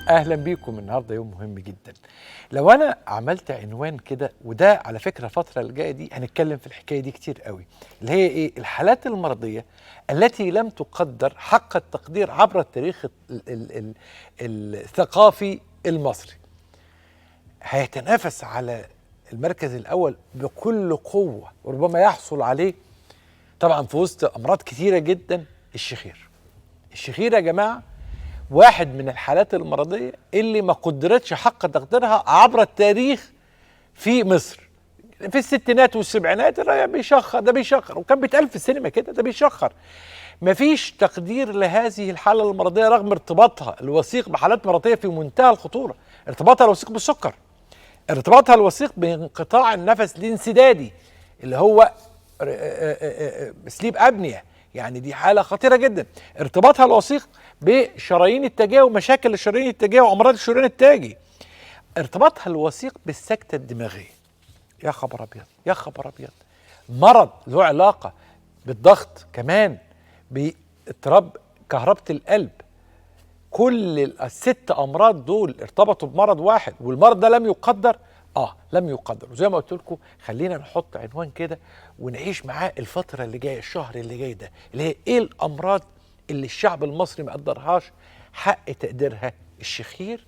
اهلا بيكم. النهارده يوم مهم جدا. لو انا عملت عنوان كده، وده على فكره الفتره اللي جايه دي هنتكلم في الحكايه دي كتير قوي، اللي هي ايه؟ الحالات المرضيه التي لم تقدر حق التقدير عبر التاريخ الثقافي المصري. هيتنافس على المركز الاول بكل قوه، وربما يحصل عليه طبعا في وسط امراض كتيره جدا. الشخير يا جماعه واحد من الحالات المرضية اللي ما قدرتش حق تقديرها عبر التاريخ في مصر. في الستينات والسبعينات الراجل بيشخر، ده بيشخر، وكان بيتقال في السينما كده، ده بيشخر. مفيش تقدير لهذه الحالة المرضية رغم ارتباطها الوثيق بحالات مرضية في منتهى الخطورة. ارتباطها الوثيق بالسكر، ارتباطها الوثيق بانقطاع النفس الانسدادي اللي هو سليب أبنية، يعني دي حالة خطيرة جدا. ارتباطها الوثيق بشرايين التاجية ومشاكل الشرايين التاجية وأمراض الشريان التاجي. ارتباطها الوثيق بالسكتة الدماغية. يا خبر أبيض، يا خبر أبيض. مرض له علاقة بالضغط، كمان باضطراب كهربة القلب. كل الست أمراض دول ارتبطوا بمرض واحد، والمرض ده لم يقدر. لم يقدر. وزي ما قلت لكم خلينا نحط عنوان كده ونعيش معاه الفترة اللي جاية، الشهر اللي جاي ده، اللي هي ايه الأمراض اللي الشعب المصري ما قدرهاش حق تقديرها. الشخير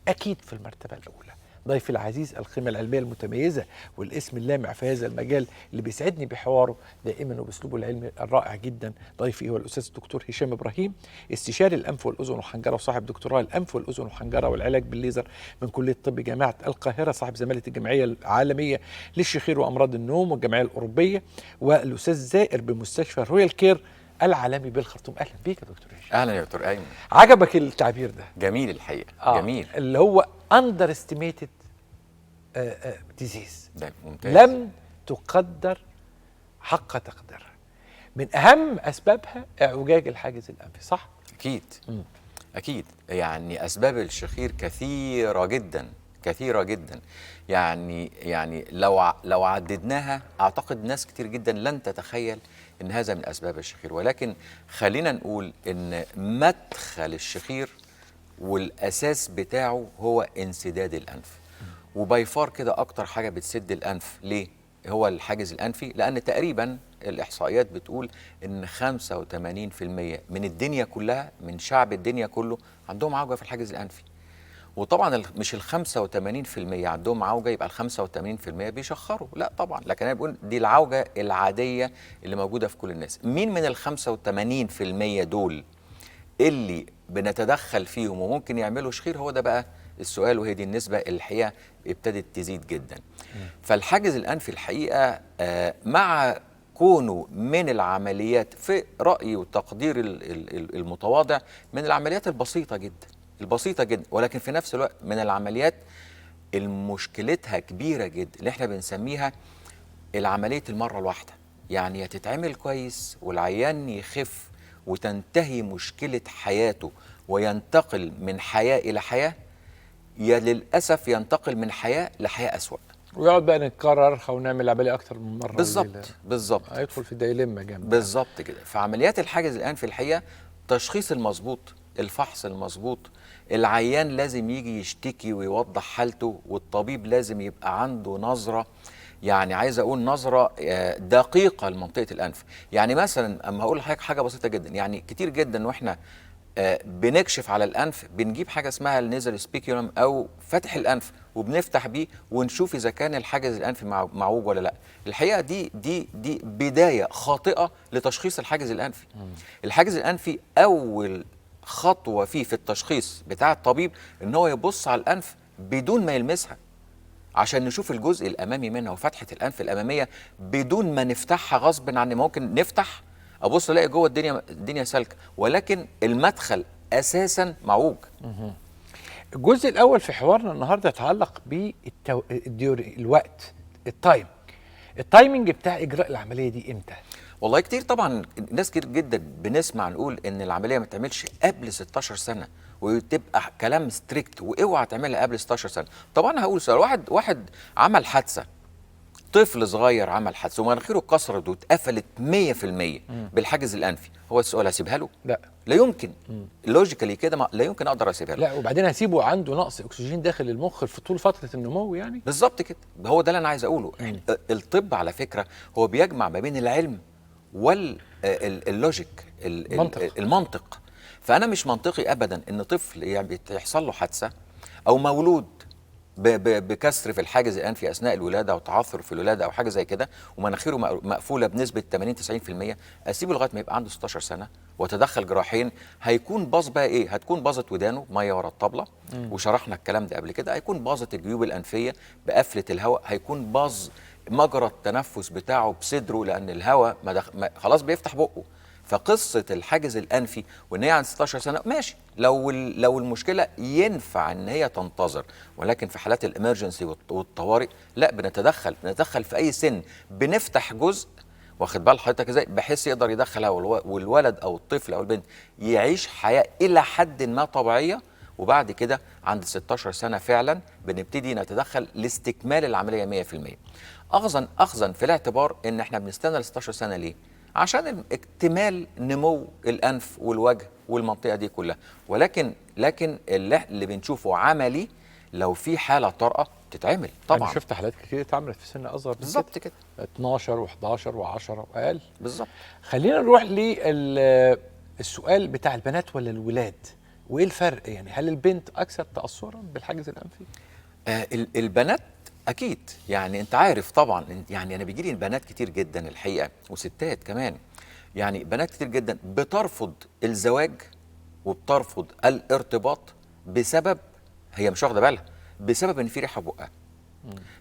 أكيد في المرتبة الأولى. ضيفي العزيز القيمة العلمية المتميزة والاسم اللامع في هذا المجال اللي بيسعدني بحواره دائما وباسلوبه العلمي الرائع جدا. ضيفي هو الأستاذ الدكتور هشام إبراهيم، استشاري الأنف والأذن والحنجرة وصاحب دكتوراه الأنف والأذن والحنجرة والعلاج بالليزر من كلية طب جامعة القاهرة، صاحب زمالة الجمعية العالمية للشخير وأمراض النوم والجمعية الأوروبية، والأستاذ زائر بمستشفى رويال كير العالمي بالخرطوم. أهلا بيك يا دكتور هشام. اهلا يا دكتور ايمن. عجبك التعبير ده؟ جميل الحقيقه. جميل، اللي هو underestimated disease، ده ممتاز. لم تقدر حق تقديرها. من اهم اسبابها اعوجاج الحاجز الانفي، صح؟ اكيد. اكيد، يعني اسباب الشخير كثيره جدا، كثيره جدا. يعني لو عددناها اعتقد ناس كتير جدا لن تتخيل ان هذا من اسباب الشخير، ولكن خلينا نقول ان مدخل الشخير والاساس بتاعه هو انسداد الانف. وبايفار كده اكتر حاجه بتسد الانف ليه هو الحاجز الانفي، لان تقريبا الاحصائيات بتقول ان 85% من الدنيا كلها، من شعب الدنيا كله عندهم عوجه في الحاجز الانفي. وطبعا مش ال 85% عندهم عوجه يبقى ال 85% بيشخروا، لا طبعا، لكن انا بقول دي العوجه العاديه اللي موجوده في كل الناس. مين من ال 85% دول اللي بنتدخل فيهم وممكن يعملوا شخير؟ هو ده بقى السؤال، وهي دي النسبة اللي الحقيقة ابتدت تزيد جدا. فالحاجز الأنفي الحقيقة مع كونه من العمليات في رأيي وتقدير المتواضع من العمليات البسيطة جدا، البسيطة جدا، ولكن في نفس الوقت من العمليات المشكلتها كبيرة جدا، اللي احنا بنسميها العملية المرة الواحدة. يعني يا تتعمل كويس والعيان يخف وتنتهي مشكلة حياته وينتقل من حياة إلى حياة، يا للأسف ينتقل من حياة لحياة أسوأ، ويقعد بقى نتكرر ونعمل عمليه اكتر من مره. بالظبط هيدخل في دايلما جامد. بالظبط كده. فعمليات الحاجز الآن في الحقيقة التشخيص المظبوط، الفحص المظبوط، العيان لازم يجي يشتكي ويوضح حالته، والطبيب لازم يبقى عنده نظرة، يعني عايز اقول نظره دقيقه لمنطقه الانف. يعني مثلا اما هقول لحضرتك حاجه بسيطه جدا، يعني كتير جدا واحنا بنكشف على الانف بنجيب حاجه اسمها النيزل سبيكيولم او فتح الانف، وبنفتح بيه ونشوف اذا كان الحاجز الانفي معوج ولا لا. الحقيقه دي بدايه خاطئه لتشخيص الحاجز الانفي. الحاجز الانفي اول خطوه فيه في التشخيص بتاع الطبيب ان هو يبص على الانف بدون ما يلمسها، عشان نشوف الجزء الامامي منها وفتحه الانف الاماميه بدون ما نفتحها غصب عني. ممكن نفتح ابص الاقي جوه الدنيا سالكه، ولكن المدخل اساسا معوج. الجزء الاول في حوارنا النهارده يتعلق الوقت، التايمنج بتاع اجراء العمليه دي امتى؟ والله كتير طبعا، ناس كتير جدا بنسمع نقول ان العمليه ما تعملش قبل 16 سنه، وتبقى كلام ستريكت، واوعى تعملها قبل 16 سنه. طبعا هقول سؤال، واحد عمل حادثه طفل صغير عمل حادثه ومناخيره اتكسرت واتقفلت 100% بالحاجز الانفي، هو السؤال هسيبها له؟ لا يمكن. لوجيكالي كده لا يمكن اقدر اسيبها له. لا، وبعدين هسيبه عنده نقص اكسجين داخل المخ في طول فتره النمو يعني. بالظبط كده، هو ده اللي انا عايز اقوله. الطب على فكره هو بيجمع ما بين العلم واللوجيك، المنطق. فانا مش منطقي ابدا ان طفل يعني يحصل له حادثه او مولود بكسر في الحاجز الانفي اثناء الولاده او تعثر في الولاده او حاجه زي كده ومناخيره مقفوله بنسبه 80-90%، اسيبه لغايه ما يبقى عنده 16 سنه واتدخل جراحيا. هيكون باظ بقى ايه؟ هتكون باظت ودانه ميه ورا الطبله، وشرحنا الكلام ده قبل كده. هيكون باظت الجيوب الانفيه بقفله الهواء، هيكون باظ مجرى التنفس بتاعه بصدره لان الهواء خلاص بيفتح بقه. فقصه الحاجز الانفي وان هي عند 16 سنه ماشي، لو المشكله ينفع ان هي تنتظر، ولكن في حالات الامرجنسي والطوارئ لا، بنتدخل في اي سن، بنفتح جزء، واخد بال حضرتك ازاي، بحيث يقدر يدخلها والولد او الطفل او البنت يعيش حياه الى حد ما طبيعيه. وبعد كده عند 16 سنه فعلا بنبتدي نتدخل لاستكمال العمليه 100%. اخذا في الاعتبار ان احنا بنستنى ل 16 سنه ليه؟ عشان اكتمال نمو الانف والوجه والمنطقه دي كلها. ولكن اللي بنشوفه عملي لو في حاله طارئه تتعمل طبعا. انا شفت حالات كتير اتعملت في سن اصغر بالظبط كده، 12 و11 و10 واقل. بالظبط. خلينا نروح للسؤال بتاع البنات ولا الولاد، وايه الفرق يعني؟ هل البنت اكثر تاثرا بالحاجز الانفي؟ البنات اكيد، يعني انت عارف طبعا، يعني انا بيجي لي بنات كتير جدا الحقيقه وستات كمان، يعني بنات كتير جدا بترفض الزواج وبترفض الارتباط بسبب هي مش واخده بالها، بسبب ان في ريحه بقها،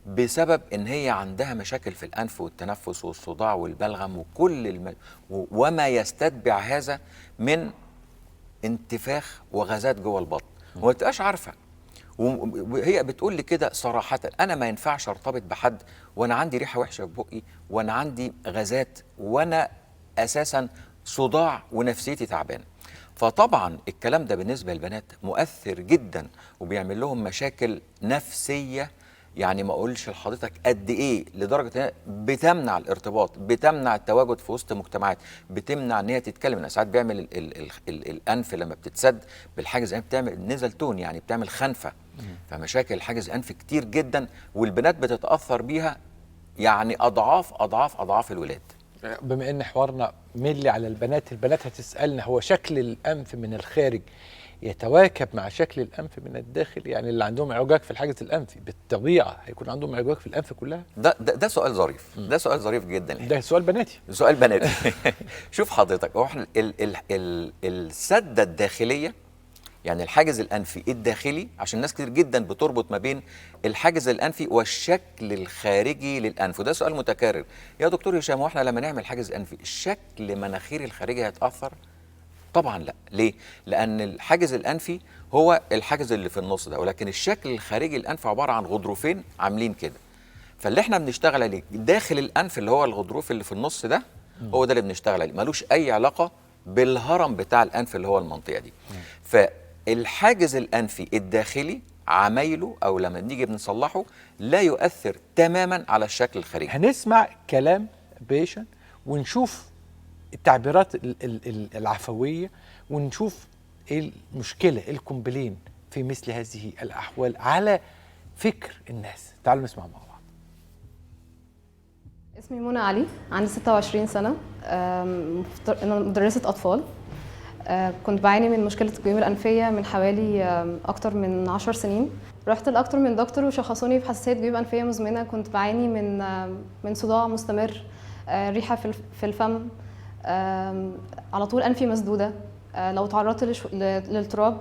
بسبب ان هي عندها مشاكل في الانف والتنفس والصداع والبلغم وكل وما يستتبع هذا من انتفاخ وغازات جوه البطن، وما بتبقاش عارفه. وهي بتقول لي كده صراحة، أنا ما ينفعش أرتبط بحد وأنا عندي ريحة وحشة في بقي وأنا عندي غازات وأنا أساسا صداع ونفسيتي تعبانة. فطبعا الكلام ده بالنسبة للبنات مؤثر جدا وبيعمل لهم مشاكل نفسية، يعني ما اقولش لحضرتك قد ايه، لدرجه انها بتمنع الارتباط، بتمنع التواجد في وسط مجتمعات، بتمنع ان هي تتكلم. انا ساعات بيعمل الانف لما بتتسد بالحاجز الانفي بتعمل نزل تون، يعني بتعمل خنفه. فمشاكل الحاجز الانفي كتير جدا والبنات بتتاثر بيها يعني اضعاف الولاد. بما ان حوارنا ملي على البنات هتسالنا هو شكل الانف من الخارج يتواكب مع شكل الانف من الداخل؟ يعني اللي عندهم اعوجاج في الحاجز الانفي بالطبيعه هيكون عندهم اعوجاج في الانف كلها؟ ده سؤال ظريف، ده سؤال ظريف جدا. ده سؤال بناتي، سؤال بناتي. شوف حضرتك، هو احنا السده الداخليه، يعني الحاجز الانفي الداخلي، عشان ناس كتير جدا بتربط ما بين الحاجز الانفي والشكل الخارجي للانف، وده سؤال متكرر. يا دكتور هشام، واحنا لما نعمل حاجز انفي الشكل مناخيري الخارجي هيتاثر؟ طبعا لا. ليه؟ لان الحاجز الانفي هو الحاجز اللي في النص ده، ولكن الشكل الخارجي للانف عباره عن غضروفين عاملين كده. فاللي احنا بنشتغل عليه داخل الانف اللي هو الغضروف اللي في النص ده، هو ده اللي بنشتغل عليه، ملوش اي علاقه بالهرم بتاع الانف اللي هو المنطقه دي. فالحاجز الانفي الداخلي عمايله او لما نيجي بنصلحه لا يؤثر تماما على الشكل الخارجي. هنسمع كلام بيشن ونشوف التعبيرات العفويه ونشوف ايه المشكله، ايه الكومبلين في مثل هذه الاحوال على فكر الناس. تعالوا نسمع مع بعض. اسمي منى علي، عندي 26 سنة، أنا مدرسة أطفال. كنت بعاني من مشكلة الجيوب الأنفية من حوالي أكتر من 10 سنين. رحت لأكتر من دكتور وشخصوني بحساسية جيوب أنفية مزمنة. كنت بعاني من صداع مستمر، ريحة في الفم، على طول أنفي مسدودة. لو تعرضت للتراب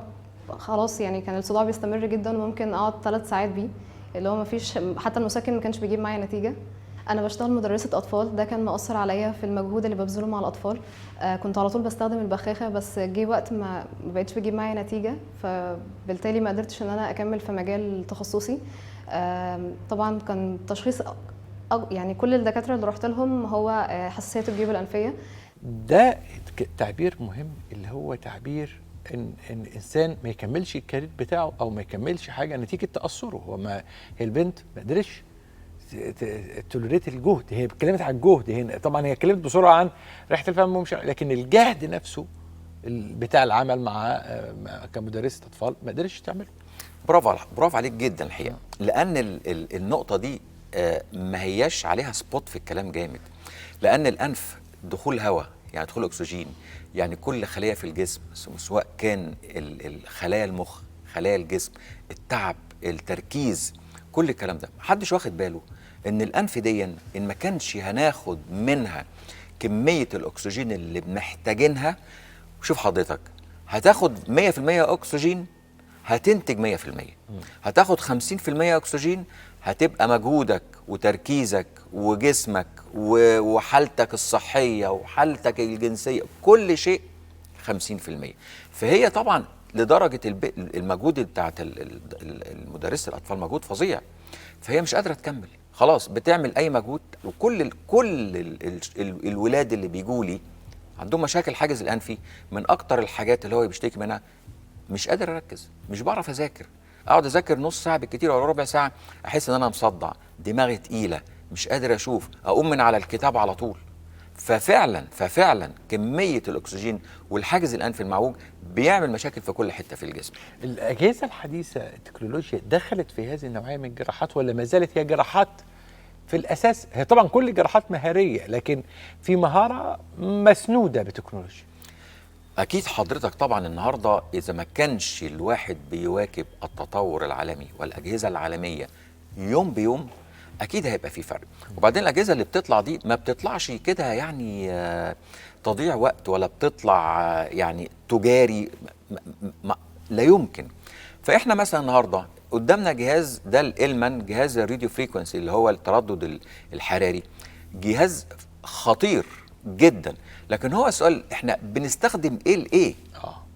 خلاص يعني كان الصداع بيستمر جدا وممكن أقعد 3 ساعات بيه، اللي هو مفيش، حتى المسكن ما كانش بيجيب معايا نتيجة. أنا بشتغل مدرسة أطفال، ده كان مؤثر عليا في المجهود اللي ببذله مع الأطفال. كنت على طول بستخدم البخاخة، بس جه وقت ما بقتش بجيب معايا نتيجة، فبالتالي ما قدرتش إن أنا أكمل في مجال تخصصي. طبعا كان تشخيص يعني كل الدكاترة اللي رحت لهم هو حساسية الجيوب الأنفية. ده تعبير مهم، اللي هو تعبير ان الانسان ما يكملش الكارير بتاعه او ما يكملش حاجه نتيجه تاثره. هو ما هي البنت ما قدرتش توليريت الجهد. هي اتكلمت عن الجهد هنا، طبعا هي اتكلمت بسرعه عن ريحه الفم لكن الجهد نفسه بتاع العمل مع كمدرسه اطفال ما قدرتش تعمله. برافو عليك جدا الحقيقه، لان النقطه دي ما هياش عليها سبوت في الكلام جامد. لان الانف دخول هواء يعني دخول اكسجين، يعني كل خليه في الجسم سواء كان خلايا المخ، خلايا الجسم، التعب، التركيز، كل الكلام ده محدش واخد باله ان الانف دي ان ما كانش هناخد منها كميه الاكسجين اللي محتاجينها. شوف حضرتك، هتاخد 100% اكسجين هتنتج 100%، هتاخد 50% اكسجين هتبقى مجهودك وتركيزك وجسمك وحالتك الصحيه وحالتك الجنسيه كل شيء 50%. فهي طبعا لدرجه المجهود بتاعت المدرسه الاطفال مجهود فظيع، فهي مش قادره تكمل خلاص، بتعمل اي مجهود. وكل الولاد اللي بيجوا لي عندهم مشاكل حاجز الانفي، من اكتر الحاجات اللي هو بيشتكي منها مش قادر اركز، مش بعرف اذاكر، اقعد اذاكر نص ساعه بالكتير ولا ربع ساعه احس ان انا مصدع، دماغي تقيله، مش قادر اشوف، اقوم من على الكتاب على طول. ففعلا كميه الاكسجين والحاجز الانفي المعوج بيعمل مشاكل في كل حته في الجسم. الاجهزه الحديثه التكنولوجيا دخلت في هذه النوعيه من الجراحات ولا ما زالت هي جراحات في الاساس؟ هي طبعا كل الجراحات مهاريه، لكن في مهاره مسنوده بتكنولوجيا. اكيد حضرتك طبعا النهارده اذا ما كانش الواحد بيواكب التطور العالمي والاجهزه العالميه يوم بيوم اكيد هيبقى في فرق. وبعدين الاجهزه اللي بتطلع دي ما بتطلعش كده يعني تضييع وقت، ولا بتطلع يعني تجاري، لا يمكن. فاحنا مثلا النهارده قدامنا جهاز ده الالمان، جهاز الراديو فريكونسي اللي هو التردد الحراري، جهاز خطير جدا. لكن هو السؤال احنا بنستخدم ايه لايه؟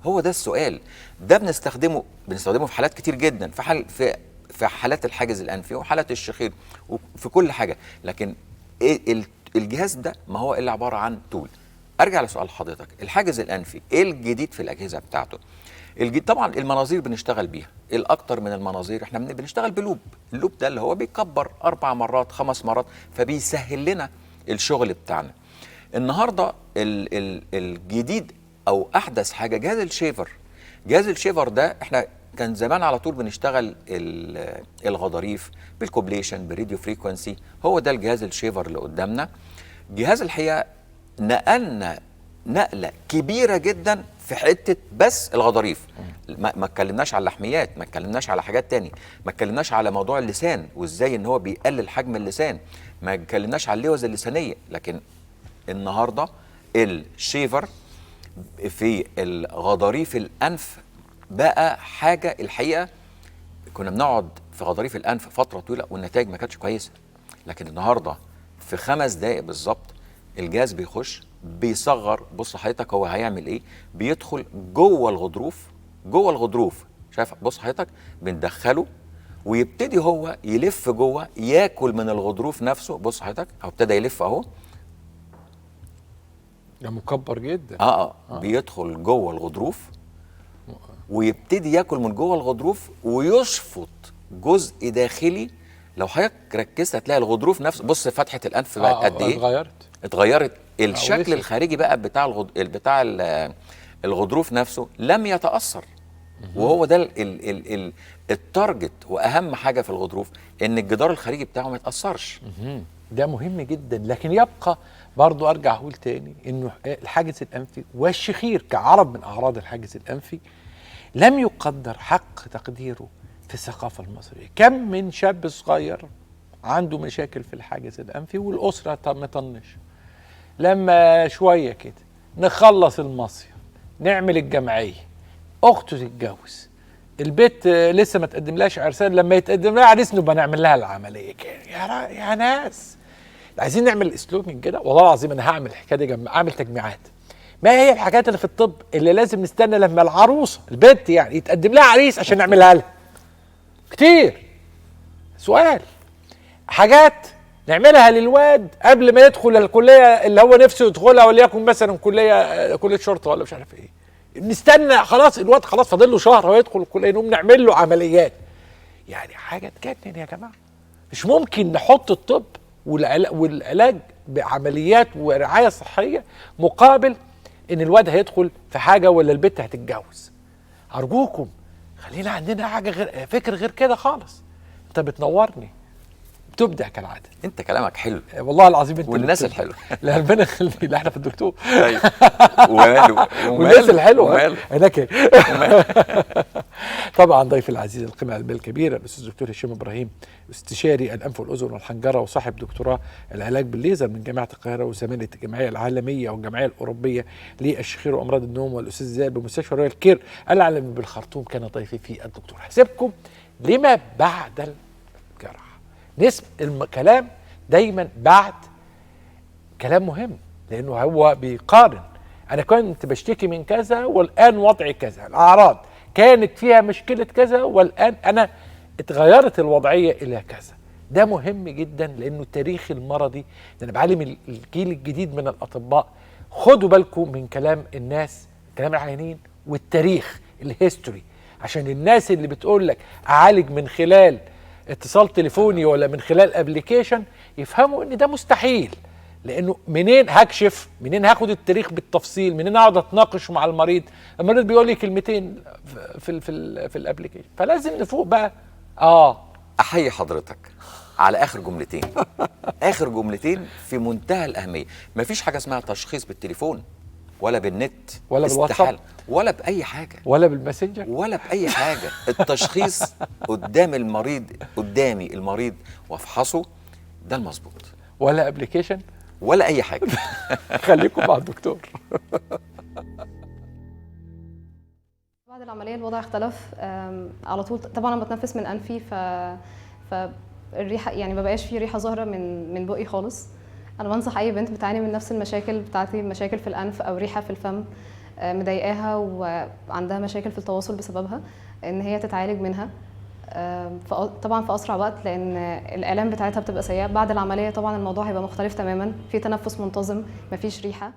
هو ده السؤال. ده بنستخدمه في حالات كتير جدا، في حالات الحاجز الانفي وحالات الشخير وفي كل حاجه. لكن إيه الجهاز ده ما هو الا عباره عن تول. ارجع لسؤال حضرتك، الحاجز الانفي ايه الجديد في الاجهزه بتاعته؟ الجديد طبعا المناظير بنشتغل بيها، الاكتر من المناظير احنا بنشتغل بلوب. اللوب ده اللي هو بيكبر 4 مرات 5 مرات، فبيسهل لنا الشغل بتاعنا. النهارده الجديد او احدث حاجه جهاز الشيفر. جهاز الشيفر ده احنا كان زمان على طول بنشتغل الغضاريف بالكوبليشن بالراديو فريكونسي، هو ده الجهاز الشيفر اللي قدامنا. جهاز الحقيقه نقلنا نقله كبيره جدا في حته بس الغضاريف. ما اتكلمناش على اللحميات، ما اتكلمناش على حاجات تاني، ما اتكلمناش على موضوع اللسان وازاي ان هو بيقلل حجم اللسان، ما اتكلمناش على اللوز اللسانيه. لكن النهارده الشيفر في الغضاريف الانف بقى حاجه الحقيقه. كنا بنقعد في غضاريف الانف فتره طويله والنتائج ما كانتش كويسه، لكن النهارده في 5 دقائق بالظبط الجهاز بيخش بيصغر. بص حضرتك هو هيعمل ايه؟ بيدخل جوه الغضروف، شايف؟ بص حضرتك بندخله ويبتدي هو يلف جوه ياكل من الغضروف نفسه. بص حضرتك هو ابتدى يلف اهو، ده مكبر جدا. بيدخل جوه الغضروف ويبتدي ياكل من جوه الغضروف ويشفط جزء داخلي. لو حضرتك ركزت هتلاقي الغضروف نفسه، بص فتحه الانف بقت قد ايه؟ اتغيرت. الشكل الخارجي بقى بتاع الغضروف نفسه لم يتاثر. وهو ده التارجت واهم حاجه في الغضروف، ان الجدار الخارجي بتاعه ما يتاثرش. ده مهم جدا. لكن يبقى برضو ارجع اقول تاني انه الحاجز الانفي والشخير كعرض من اعراض الحاجز الانفي لم يقدر حق تقديره في الثقافه المصريه. كم من شاب صغير عنده مشاكل في الحاجز الانفي والاسره مطنش، لما شويه كده نخلص المصيف نعمل الجمعيه، اخته تتجوز، البيت لسه ما تقدملهاش عرسان، لما يتقدم لها عريس نبقى نعمل لها العمليه. يا ناس عايزين نعمل اسلوب من كده. والله العظيم انا هعمل الحكايه دي، اعمل تجميعات. ما هي الحاجات اللي في الطب اللي لازم نستنى لما العروسه البنت يعني يتقدم لها عريس عشان نعملها لها؟ كتير. سؤال، حاجات نعملها للواد قبل ما يدخل الكليه اللي هو نفسه يدخلها، وليكن مثلا كليه شرطه ولا مش عارف ايه، نستنى خلاص الواد خلاص فاضل له شهر ويدخل الكليه نقوم نعمل له عمليات. يعني حاجه تجنن يا جماعه. مش ممكن نحط الطب والعلاج بعمليات ورعايه صحيه مقابل ان الواد هيدخل في حاجه ولا البت هتتجوز. ارجوكم خلينا عندنا حاجه غير، فكر غير كده خالص. انت بتنورني، بتبدع كالعاده. انت كلامك حلو والله العظيم انت والناس اللي الحلوه. لا ربنا يخليك، لا احنا في الدكتور. طيب وماله والناس الحلوه وماله هناك. طبعا ضيفي العزيز القيمه العلميه الكبيره الاستاذ الدكتور هشام ابراهيم، استشاري الانف والاذن والحنجره وصاحب دكتوراه العلاج بالليزر من جامعه القاهره وزميله الجمعيه العالميه والجمعيه الاوروبيه للشخير وامراض النوم، والاستاذ زياد بمستشفى رويال كير العالمي بالخرطوم كان ضيفي في الدكتور. هسيبكم لما بعد الجراحه. نسم الكلام دايما بعد كلام مهم، لانه هو بيقارن. انا كنت بشتكي من كذا والان وضعي كذا، الاعراض كانت فيها مشكله كذا والان انا اتغيرت الوضعيه الى كذا. ده مهم جدا لانه التاريخ المرضي ده انا بعلم الجيل الجديد من الاطباء. خدوا بالكم من كلام الناس، كلام العيانين والتاريخ الهيستوري، عشان الناس اللي بتقول لك اعالج من خلال اتصال تليفوني ولا من خلال ابليكيشن يفهموا ان ده مستحيل. لانه منين هكشف، منين هاخد التاريخ بالتفصيل، منين اقعد اتناقش مع المريض بيقول لي كلمتين في الابليكيشن. فلازم نفوق بقى. احيي حضرتك على اخر جملتين. اخر جملتين في منتهى الاهميه. مفيش حاجه اسمها تشخيص بالتليفون ولا بالنت ولا بالواتساب ولا باي حاجه ولا بالماسنجر ولا باي حاجه. التشخيص قدام المريض، قدامي المريض وافحصه، ده المظبوط. ولا ابليكيشن ولا اي حاجه. خليكم مع الدكتور. بعد العمليه الوضع اختلف على طول. طبعا انا بتنفس من انفي، فالريحه يعني ما بقاش في ريحه ظاهره من بقي خالص. انا بنصح اي بنت بتعاني من نفس المشاكل بتاعتي، مشاكل في الانف او ريحه في الفم مضايقاها وعندها مشاكل في التواصل بسببها، ان هي تتعالج منها طبعا في اسرع وقت، لان الالام بتاعتها بتبقى سيئه. بعد العمليه طبعا الموضوع هيبقى مختلف تماما، في تنفس منتظم، مفيش ريحه.